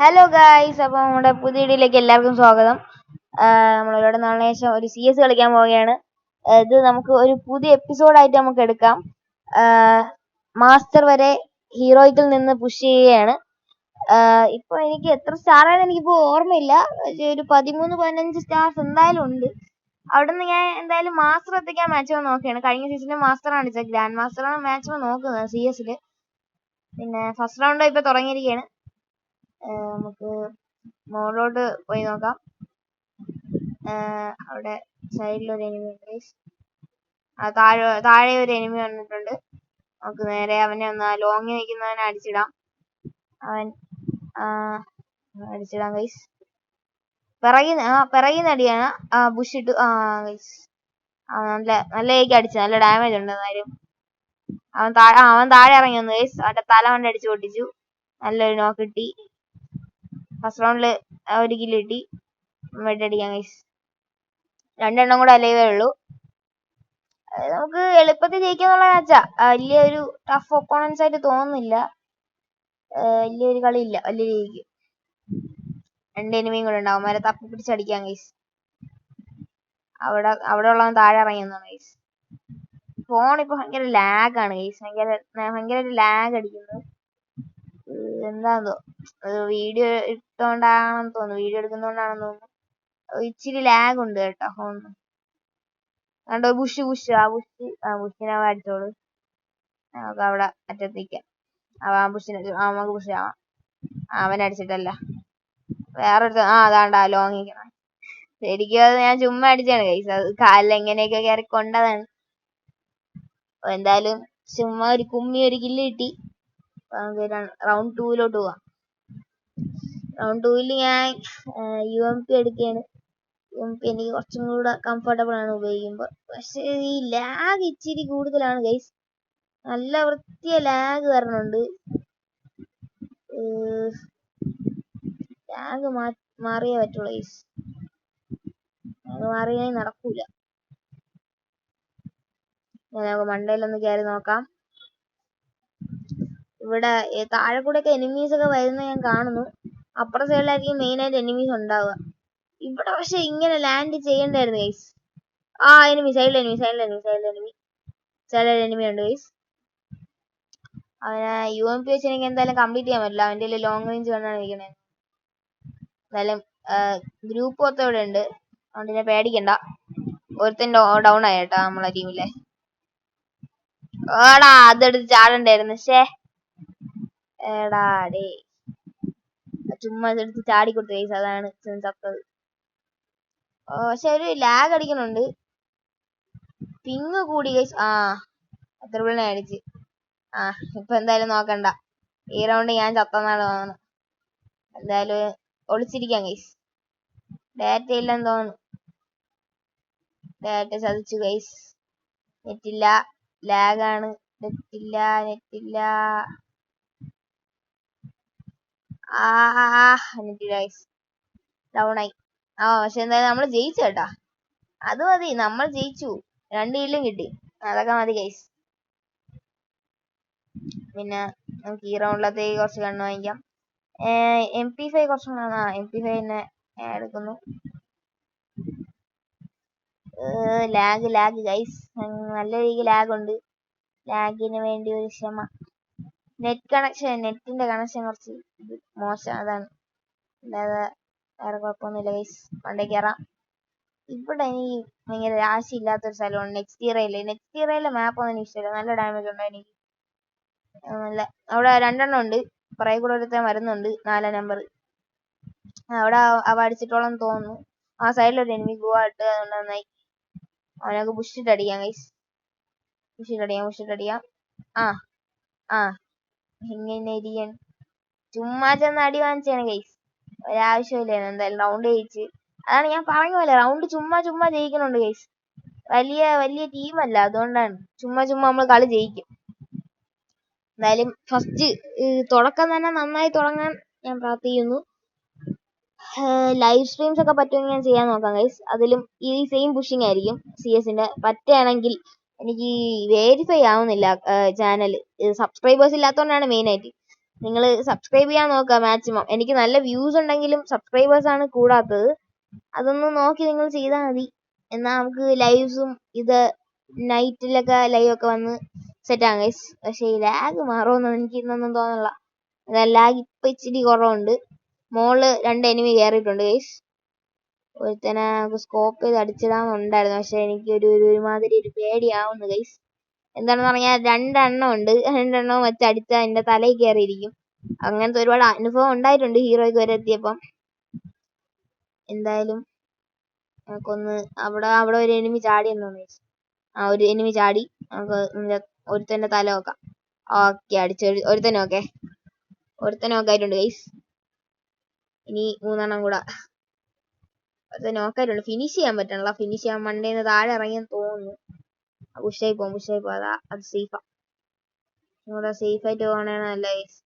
Hello guys, അപ്പോൾ നമ്മുടെ പുതിയ വീഡിയോയിലേക്ക് എല്ലാവർക്കും സ്വാഗതം. നമ്മൾ ഒരുപാട് നാളിന് ശേഷം ഒരു CS കളിക്കാൻ പോവുകയാണ്. ഇത് നമുക്ക് ഒരു പുതിയ എപ്പിസോഡായിട്ട് നമുക്ക് എടുക്കാം. മാസ്റ്റർ വരെ ഹീറോയിക്കിൽ നിന്ന് പുഷ് ചെയ്യുകയാണ്. ഇപ്പോൾ എനിക്ക് എത്ര സ്റ്റാർ ആണെന്ന് എനിക്കിപ്പോൾ ഓർമ്മയില്ല. ഒരു 13-15 സ്റ്റാർസ് എന്തായാലും ഉണ്ട്. അവിടെ നിന്ന് ഞാൻ എന്തായാലും മാസ്റ്റർ എത്തിക്കാൻ മാക്സിമം നോക്കുകയാണ്. കഴിഞ്ഞ സീസണിൽ മാസ്റ്ററാണ് അടിച്ചത്, ഗ്രാൻഡ് മാസ്റ്ററാണ് മാക്സിമം നോക്കുന്നത് CS ൽ. പിന്നെ ഫസ്റ്റ് റൗണ്ട് ഇപ്പോൾ തുടങ്ങിയിരിക്കുകയാണ്. നമുക്ക് മോളിലോട്ട് പോയി നോക്കാം. അവിടെ സൈഡിലൊരു എനിമി ഉണ്ട്. താഴെ ഒരു എനിമി വന്നിട്ടുണ്ട്. നമുക്ക് നേരെ അവനെ ഒന്ന് ലോങ്ങി നിൽക്കുന്നവനെ അടിച്ചിടാം. അടിച്ചിടാം ഗൈസ്. പിറകിന്ന് അടിയാണ്. ബുഷ് ഇട്ടു. ഗൈസ് നല്ല ഏക്ക് അടിച്ചു. നല്ല ഡാമേജ് ഉണ്ട് എന്നാലും. അവൻ താഴെ ഇറങ്ങി വന്നു ഗൈസ്. അവന്റെ തല കൊണ്ട് അടിച്ചു പൊട്ടിച്ചു. നല്ലൊരു നോക്ക് കിട്ടി. ഫസ്റ്റ് റൗണ്ടില് ഒരു കില്ല് കിട്ടി. വെട്ടടിക്കാം ഗൈസ്. 2 എണ്ണം കൂടെ അലൈവേ ഉള്ളൂ. നമുക്ക് എളുപ്പത്തിൽ ജയിക്കാന്നുള്ള മാച്ചാ. വലിയൊരു ടഫ് ഒപ്പോണൻസ് ആയിട്ട് തോന്നുന്നില്ല. വലിയൊരു കളിയില്ല. വലിയ രീതിക്ക് 2 എനിമിയും കൂടെ ഉണ്ടാവും. അവരെ തപ്പി പിടിച്ചടിക്കാം ഗൈസ്. അവിടെ ഉള്ളവൻ താഴെ ഇറങ്ങിയെന്നാണ് ഗൈസ്. ഫോൺ ഇപ്പൊ ഭയങ്കര ലാഗാണ് ഗൈസ്. ഭയങ്കര ലാഗ് അടിക്കുന്നു. എന്താന്നോ വീഡിയോ ഇട്ടോണ്ടാണെന്ന് തോന്നുന്നു. വീഡിയോ എടുക്കുന്നോണ്ടാണെന്ന് തോന്നുന്നു. ഇച്ചിരി ലാഗ് ഉണ്ട് കേട്ടോ ഫോണിന്. കണ്ടോ ബുഷിനെ അടിച്ചോളൂ. നമുക്ക് അവിടെ അറ്റത്തിക്കാം. നമുക്ക് ബുഷ് ആവാം. അവനടിച്ചിട്ടല്ല, വേറൊരു അതാണ്ടാ ലോങ്ങിക്കണം. ശരിക്കും അത് ഞാൻ ചുമ്മാ അടിച്ചാണ് കൈസ്. അത് കാലിൽ എങ്ങനെയൊക്കെ കയറി കൊണ്ടതാണ്. എന്തായാലും ചുമ്മാ ഒരു കില്ല് കിട്ടി. റൗണ്ട് 2 പോവാം. റൗണ്ട് 2 ഞാൻ UMP എടുക്കുകയാണ്. UMP എനിക്ക് കുറച്ചും കൂടെ കംഫർട്ടബിൾ ആണ് ഉപയോഗിക്കുമ്പോൾ. പക്ഷെ ഈ ലാഗ് ഇച്ചിരി കൂടുതലാണ് ഗൈസ്. നല്ല വൃത്തിയ ലാഗ് വരണുണ്ട്. ലാഗ് മാറിയേ പറ്റുള്ളൂ ഗൈസ്. ലാഗ് മാറിയേ നടക്കൂല. നമുക്ക് മണ്ടയിലൊന്ന് കയറി നോക്കാം. ഇവിടെ താഴെ കൂടെ ഒക്കെ എനിമീസ് ഒക്കെ വരുന്ന ഞാൻ കാണുന്നു. അപ്പുറ സൈഡിലായിരിക്കും മെയിൻ ആയിട്ട് എനിമീസ് ഉണ്ടാവുക. ഇവിടെ പക്ഷെ ഇങ്ങനെ ലാൻഡ് ചെയ്യണ്ടായിരുന്നു ഗൈസ്. സൈഡിൽ എനിമി ഉണ്ട് ഗൈസ്. അവനെ UMP വെച്ച് എനിക്ക് എന്തായാലും കംപ്ലീറ്റ് ചെയ്യാൻ പറ്റില്ല. അവന്റെ ലോങ് റേഞ്ച് കണ്ടാണ് ഇരിക്കണേ. എന്തായാലും ഗ്രൂപ്പ് മൊത്തം ഇവിടെ ഉണ്ട്. അതുകൊണ്ട് ഞാൻ പേടിക്കണ്ട. ഒരുത്തൻ ഡൗൺ ആയി കേട്ടോ നമ്മളെ ടീമിലെ. അതെടുത്ത് ചാടണ്ടായിരുന്നു. ഡേ ചുമ്മാ എടുത്ത് ചാടിക്കൊടുത്തു ഗൈസ്. അതാണ് ചത്തത്. പക്ഷെ ഒരു ലാഗ് അടിക്കണുണ്ട്. പിങ് കൂടി ഗൈസ്. എത്ര അടിച്ച്. ഇപ്പൊ എന്തായാലും നോക്കണ്ട. ഈ റൗണ്ട് ഞാൻ ചത്തന്നാണ് തോന്നുന്നു. എന്തായാലും ഒളിച്ചിരിക്കാം ഗൈസ്. ഡാറ്റ ഇല്ലെന്ന് തോന്നുന്നു. ഡാറ്റ ചതിച്ചു ഗൈസ്. നെറ്റില്ല, ലാഗാണ്. നെറ്റില്ല. ഡൗണായി. പക്ഷെ എന്തായാലും നമ്മള് ജയിച്ചു കേട്ടാ. അത് മതി, നമ്മൾ ജയിച്ചു. 2 കില്ലും കിട്ടി. അതൊക്കെ മതി ഗൈസ്. പിന്നെ നമുക്ക് ഈ റൗണ്ടിലത്തേക്ക് കുറച്ച് കണ്ണു വാങ്ങിക്കാം. MP5 കുറച്ച് MP5 തന്നെ എടുക്കുന്നു. Lag guys. നല്ല രീതിക്ക് ലാഗ് ഉണ്ട്. ലാഗിന് വേണ്ടി ഒരു ക്ഷമ. നെറ്റിന്റെ കണക്ഷൻ കുറച്ച് മോശം, അതാണ്. അല്ലാതെ വേറെ കുഴപ്പമൊന്നുമില്ല ഗൈസ്. പണ്ടേ കയറാം. ഇവിടെ എനിക്ക് ഭയങ്കര രാശിയില്ലാത്തൊരു സ്ഥലമാണ് നെക്സ്റ്റീറയിലെ മാപ്പ് ഒന്നും എനിക്ക് ഇഷ്ടമില്ല. നല്ല ഡാമേജ് ഉണ്ട് എനിക്ക്. അവിടെ 2 എണ്ണം ഉണ്ട്. പുറകെ കൂടെ ഒരുത്തൻ വരുന്നുണ്ട്. 4 നമ്പർ. അവിടെ അവ അടിച്ചിട്ടോളം തോന്നുന്നു. സൈഡിലൊരു എനിമി പോവാട്ട്. അതുകൊണ്ട് നന്നായി. അവനൊക്കെ ബുഷിട്ട് അടിക്കാം ഗൈസ്. ബുഷിട്ടടിക്കാം. ഇങ്ങനെ ഇരിക്കാൻ ചുമ്മാ ചെന്ന് അടി വാങ്ങിച്ചാണ് ഗൈസ്. ഒരാവശ്യമില്ലായിരുന്നു. എന്തായാലും റൗണ്ട് ജയിച്ച്. അതാണ് ഞാൻ പറഞ്ഞ പോലെ റൗണ്ട് ചുമ്മാ ജയിക്കണുണ്ട് ഗൈസ്. വലിയ ടീമല്ല, അതുകൊണ്ടാണ്. ചുമ്മാ നമ്മൾ കളി ജയിക്കും. എന്തായാലും ഫസ്റ്റ് തുടക്കം തന്നെ നന്നായി തുടങ്ങാൻ ഞാൻ പ്രാർത്ഥിക്കുന്നു. ലൈവ് സ്ട്രീംസ് ഒക്കെ പറ്റുമെങ്കിൽ ഞാൻ ചെയ്യാൻ നോക്കാം ഗൈസ്. അതിലും ഈ സെയിം പുഷിങ് ആയിരിക്കും CS-ന്റെ. പറ്റുകയാണെങ്കിൽ എനിക്ക് വേരിഫൈ ആവുന്നില്ല ചാനൽ. സബ്സ്ക്രൈബേഴ്സ് ഇല്ലാത്തതുകൊണ്ടാണ് മെയിൻ ആയിട്ട്. നിങ്ങൾ സബ്സ്ക്രൈബ് ചെയ്യാൻ നോക്കുക മാക്സിമം. എനിക്ക് നല്ല വ്യൂസ് ഉണ്ടെങ്കിലും സബ്സ്ക്രൈബേഴ്സ് ആണ് കൂടാത്തത്. അതൊന്ന് നോക്കി നിങ്ങൾ ചെയ്താൽ മതി. എന്നാൽ നമുക്ക് ലൈവ്സും ഇത് നൈറ്റിലൊക്കെ ലൈവ് ഒക്കെ വന്ന് സെറ്റ് ആകും ഗൈസ്. പക്ഷേ ഈ ലാഗ് മാറുമെന്ന് എനിക്ക് ഇന്നൊന്നും തോന്നുന്നില്ല. ലാഗ് ഇപ്പം ഇച്ചിരി കുറവുണ്ട്. മോള് 2 എനിമി കയറിയിട്ടുണ്ട് ഗൈസ്. ഒരുത്തനെ നമുക്ക് സ്കോപ്പ് ചെയ്ത് അടിച്ചിടാന്നുണ്ടായിരുന്നു. പക്ഷെ എനിക്ക് ഒരുമാതിരി ഒരു പേടിയാവുന്നു ഗൈസ്. എന്താണെന്ന് പറഞ്ഞാൽ 2 എണ്ണം ഉണ്ട്. 2 എണ്ണവും വെച്ച് അടിച്ചാൽ എൻ്റെ തലയിൽ കയറിയിരിക്കും. അങ്ങനത്തെ ഒരുപാട് അനുഭവം ഉണ്ടായിട്ടുണ്ട് ഹീറോയ്ക്ക് വരെ എത്തിയപ്പം. എന്തായാലും നമുക്കൊന്ന് അവിടെ ഒരു എനിമി ചാടി എന്നാണ് ഗൈസ്. ഒരു എനിമി ചാടി. നമുക്ക് ഒരുത്തൻ്റെ തല നോക്കാം. ഓക്കെ, അടിച്ച് ഒരുത്തനെ നോക്കായിട്ടുണ്ട് ഗൈസ്. ഇനി 3 എണ്ണം കൂടെ നോക്കായിട്ടുണ്ട്. ഫിനിഷ് ചെയ്യാൻ പറ്റണല്ലോ. ഫിനിഷ് ചെയ്യാൻ മണ്ടേന്ന് താഴെ ഇറങ്ങിയെന്ന് തോന്നുന്നു. പുഷായി പോകും. അത് സേഫാ. ഇവിടെ സേഫ് ആയിട്ട് പോകണേണ് നല്ല ഗൈസ്.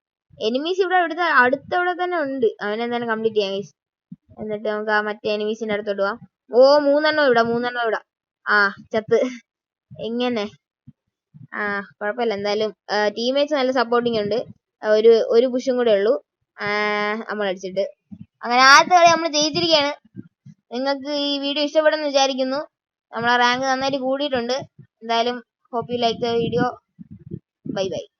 എനിമീസ് ഇവിടെ അടുത്തവിടെ തന്നെ ഉണ്ട്. അവനെന്തായാലും കംപ്ലീറ്റ് ചെയ്യാം ഗൈസ്. എന്നിട്ട് നമുക്ക് ആ മറ്റേ എനിമീസിന്റെ അടുത്തോട്ട് പോവാം. 3 എണ്ണം ഇവിടെ. ആ ചത്ത്. എങ്ങനെ? കുഴപ്പമില്ല. എന്തായാലും ടീമേറ്റ്സ് നല്ല സപ്പോർട്ടിങ് ഉണ്ട്. ഒരു പുഷും കൂടെ ഉള്ളൂ നമ്മൾ അടിച്ചിട്ട്. അങ്ങനെ ആദ്യത്തെ കളി നമ്മൾ ജയിച്ചിരിക്കുകയാണ്. നിങ്ങൾക്ക് ഈ വീഡിയോ ഇഷ്ടപ്പെടുമെന്ന് വിചാരിക്കുന്നു. നമ്മളെ റാങ്ക് നന്നായിട്ട് കൂടിയിട്ടുണ്ട്. എന്തായാലും hope you like the video. Bye bye.